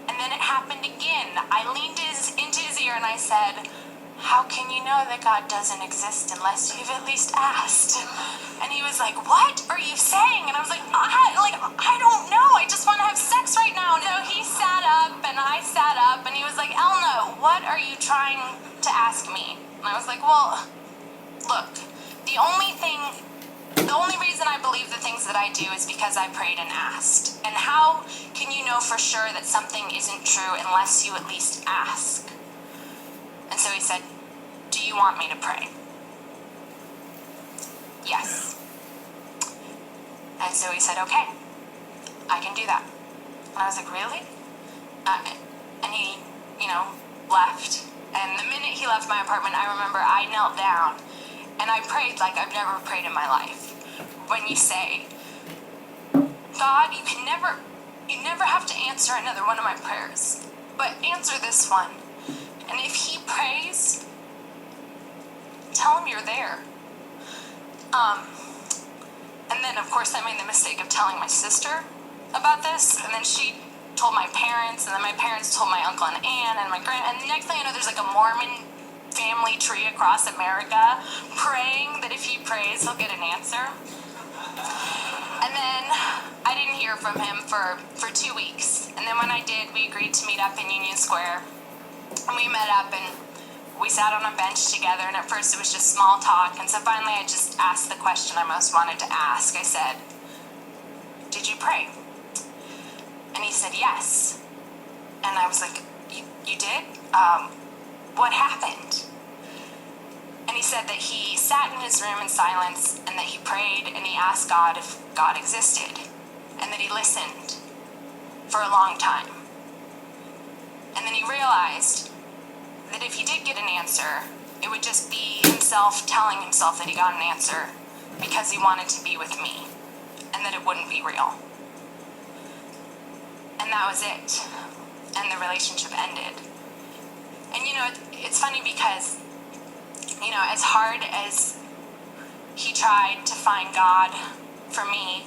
And then it happened again. I leaned into his ear, and I said, how can you know that God doesn't exist unless you've at least asked? And he was like, what are you saying? And I was like, I don't know. I just want to have sex right now. So he sat up and I sat up and he was like, Elna, what are you trying to ask me? And I was like, well, look, the only reason I believe the things that I do is because I prayed and asked. And how can you know for sure that something isn't true unless you at least ask? And so he said, do you want me to pray? Yes. And so he said, okay, I can do that. And I was like, really? And he, left. And the minute he left my apartment, I remember I knelt down and I prayed like I've never prayed in my life. When you say, God, you never have to answer another one of my prayers, but answer this one. And if he prays, tell him you're there. And then, of course, I made the mistake of telling my sister about this, and then she told my parents, and then my parents told my uncle and aunt, and my and the next thing I know, there's like a Mormon family tree across America praying that if he prays, he'll get an answer. And then I didn't hear from him for 2 weeks. And then when I did, we agreed to meet up in Union Square. And we met up and we sat on a bench together, and at first it was just small talk. And so finally I just asked the question I most wanted to ask. I said, did you pray? And he said, yes. And I was like, you did? What happened? And he said that he sat in his room in silence and that he prayed and he asked God if God existed, and that he listened for a long time. And then he realized that if he did get an answer, it would just be himself telling himself that he got an answer because he wanted to be with me, and that it wouldn't be real. And that was it. And the relationship ended. And it's funny because, as hard as he tried to find God for me,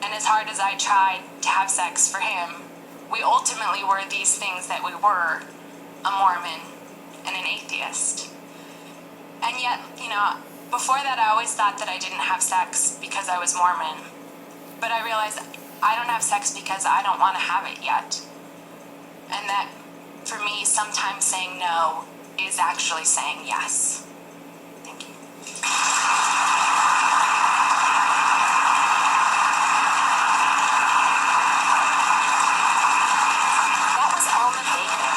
and as hard as I tried to have sex for him, we ultimately were these things that we were, a Mormon and an atheist. And yet, before that I always thought that I didn't have sex because I was Mormon. But I realized I don't have sex because I don't want to have it yet. And that, for me, sometimes saying no is actually saying yes. Thank you. That was Elna Baker.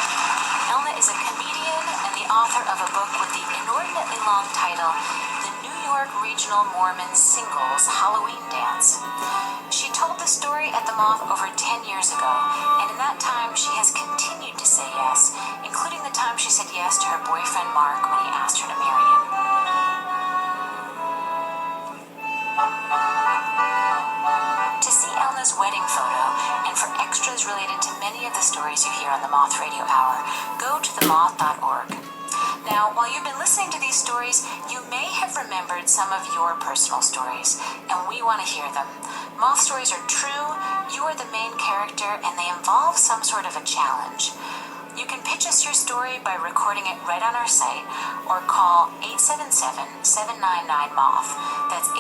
Elna is a comedian and the author of a book with the inordinately long title, The New York Regional Mormon Singles Halloween Dance. She told the story at the Moth over 10 years ago, and in that time she has continued to say yes, including the time she said yes to her boyfriend Mark when he asked her to marry him. To see Elna's wedding photo, and for extras related to many of the stories you hear on the Moth Radio Hour, go to themoth.org. Now, while you've been listening to these stories, you may have remembered some of your personal stories, and we want to hear them. Moth stories are true, you are the main character, and they involve some sort of a challenge. You can pitch us your story by recording it right on our site, or call 877-799-MOTH. That's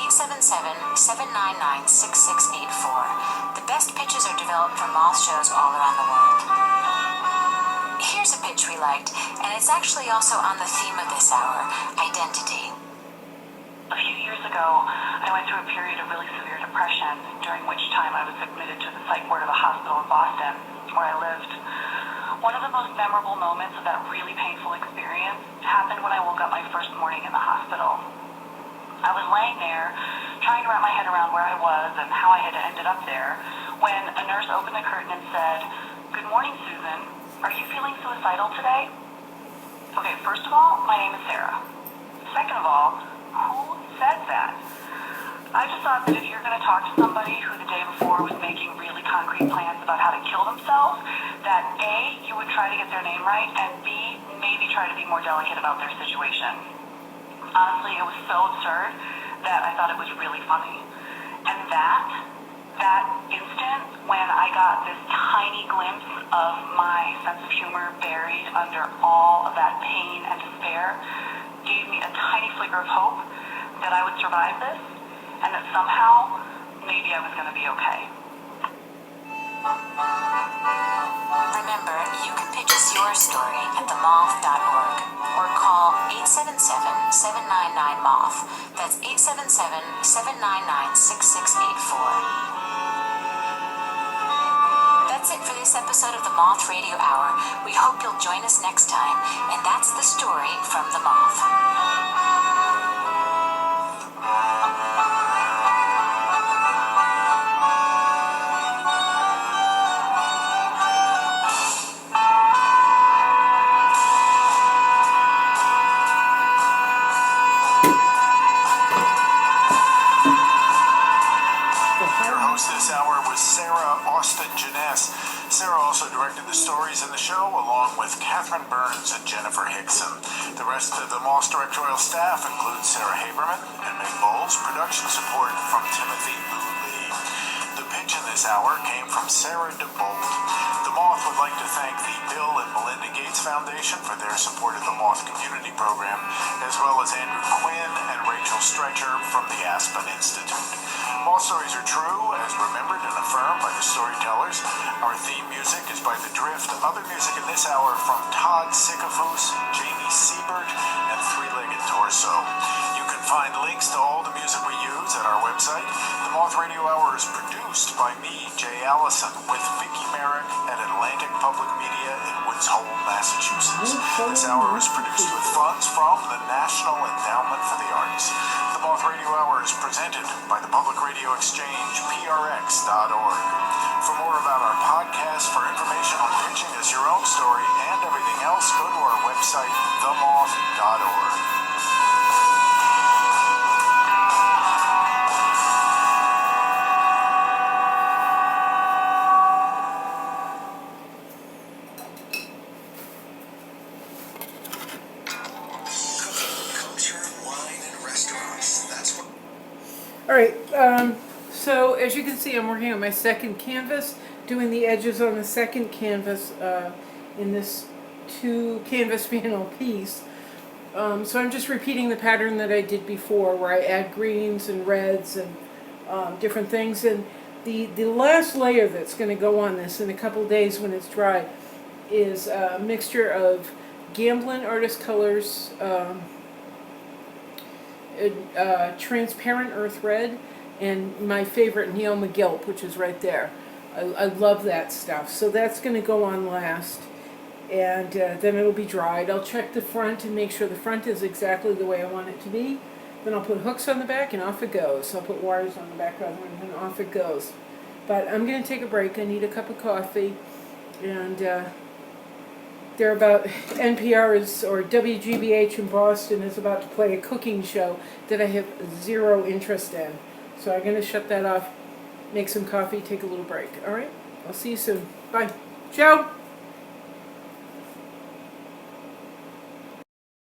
877-799-6684. The best pitches are developed for Moth shows all around the world. Here's a pitch we liked, and it's actually also on the theme of this hour, identity. A few years ago, I went through a period of really severe depression, during which time I was admitted to the psych ward of a hospital in Boston, where I lived. One of the most memorable moments of that really painful experience happened when I woke up my first morning in the hospital. I was laying there, trying to wrap my head around where I was and how I had ended up there, when a nurse opened the curtain and said, "Good morning, Susan. Are you feeling suicidal today?" Okay, first of all, my name is Sarah. Second of all, who says that? I just thought that if you're going to talk to somebody who the day before was making really concrete plans about how to kill themselves, that A, you would try to get their name right, and B, maybe try to be more delicate about their situation. Honestly, it was so absurd that I thought it was really funny. And that that instant when I got this tiny glimpse of my sense of humor buried under all of that pain and despair gave me a tiny flicker of hope that I would survive this and that somehow maybe I was going to be okay. Remember, you can pitch us your story at themoth.org or call 877-799-MOTH. That's 877-799-6684. That's it for this episode of the Moth Radio Hour. We hope you'll join us next time. And that's the story from the Moth. Sarah also directed the stories in the show, along with Catherine Burns and Jennifer Hickson. The rest of the Moth directorial staff includes Sarah Haberman and Meg Bowles. Production support from Timothy Lee. The pitch in this hour came from Sarah DeBold. The Moth would like to thank the Bill and Melinda Gates Foundation for their support of the Moth Community Program, as well as Andrew Quinn and Rachel Stretcher from the Aspen Institute. Moth stories are true, as remembered and affirmed by the storytellers. Our theme music is by The Drift. Other music in this hour from Todd Sycophus, Jamie Siebert, and Three-Legged Torso. You can find links to all the music we use at our website. The Moth Radio Hour is produced by me, Jay Allison, with Vicki Merrick at Atlantic Public Media in Woods Hole, Massachusetts. This hour is produced with funds from the National Endowment for the Arts. The Moth Radio Hour is presented by the Public Radio Exchange, prx.org. For more about our podcast, for information on pitching as your own story, and everything else, go to our website, themoth.org. All right, so as you can see, I'm working on my second canvas, doing the edges on the second canvas in this 2-canvas panel piece. So I'm just repeating the pattern that I did before, where I add greens and reds and different things. And the last layer that's going to go on this in a couple days when it's dry is a mixture of Gamblin Artist Colors, transparent earth red, and my favorite Neil McGilp, which is right there. I love that stuff. So that's going to go on last, and then it'll be dried. I'll check the front and make sure the front is exactly the way I want it to be. Then I'll put hooks on the back and off it goes. So I'll put wires on the back rather than off it goes. But I'm going to take a break. I need a cup of coffee, and they're about, NPR is, or WGBH in Boston is about to play a cooking show that I have zero interest in. So I'm going to shut that off, make some coffee, take a little break. All right? I'll see you soon. Bye. Ciao.